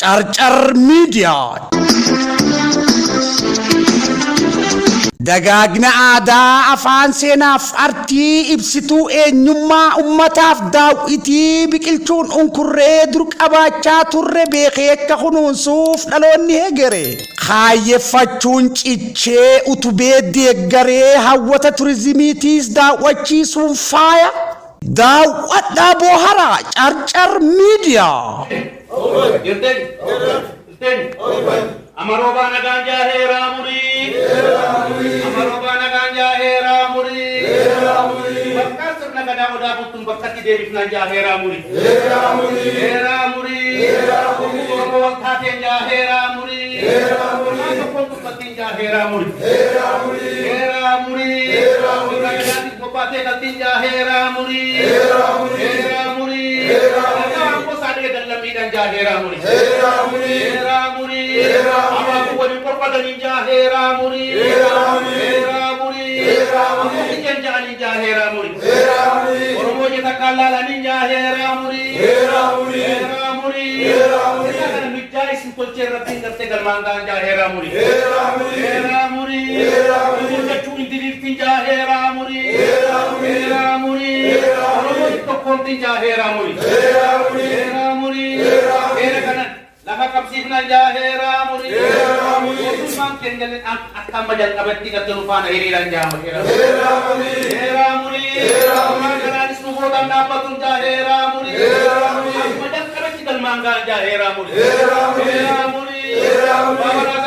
Carcar Media. Dagaagna aadaa afaan seenaaf artii ibsituu eenyummaa ummataaf daawwitii biqiltuun unkurree dur qabaachaa turre beekee akka kunuunsuuf dhaloonni hegere kaayeffachuun cichee utubee deeggaree hawwata turizimiitiis daawwachiisuun faaya daawwadhaa bohara Carcar Media. Amarobana ganja hera muri, amarobana ganja hera muri, bakka sirna gada oda butum bakka tideri ganja hera muri, hera muri, komo wakta tenja hera muri, komo patinja hera muri, hera muri, gadi kopate katinja hera muri, ko sade dalam ganja hera muri, Ama buat perpada ninja hera muri, Aku ninja ninja hera muri, Orang mau kita kalah ninja hera muri, Kita akan bicara simpel cerita tinggal tegal mangga ninja hera muri, Kita curi diri ninja hera muri, Orang mau kita kau ninja hera muri, Hera kanan. Laka kapsih nanja hera muri, Usman kenjalin akam bajan abadi katulufan hiri nanja hera muri, Mangkaradis nubodan dapat unja hera muri, Bajan kabati dal mangga nanja hera muri,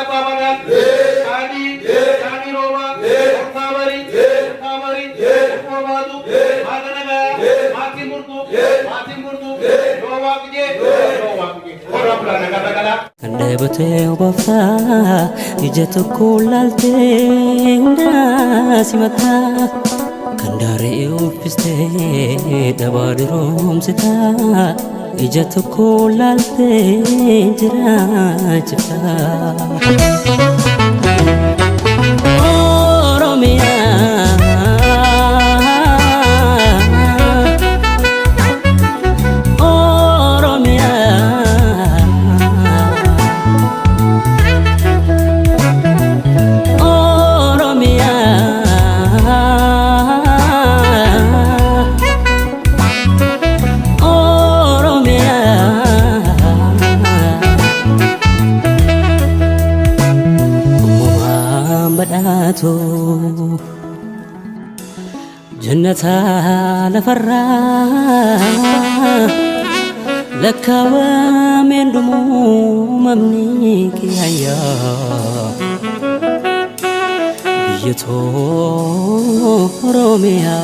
Babaran, Kani roba, Kawari, Kawadu, Maganaga, Mati murtu, Roba kije. Ande bete wafa ijatu kulalte unda simata kandare ufiste dabadirom sita ijatu kulalte jira chita Oromia Jannata lafarra lakawa mendumu mamni kiyaya biyato Oromia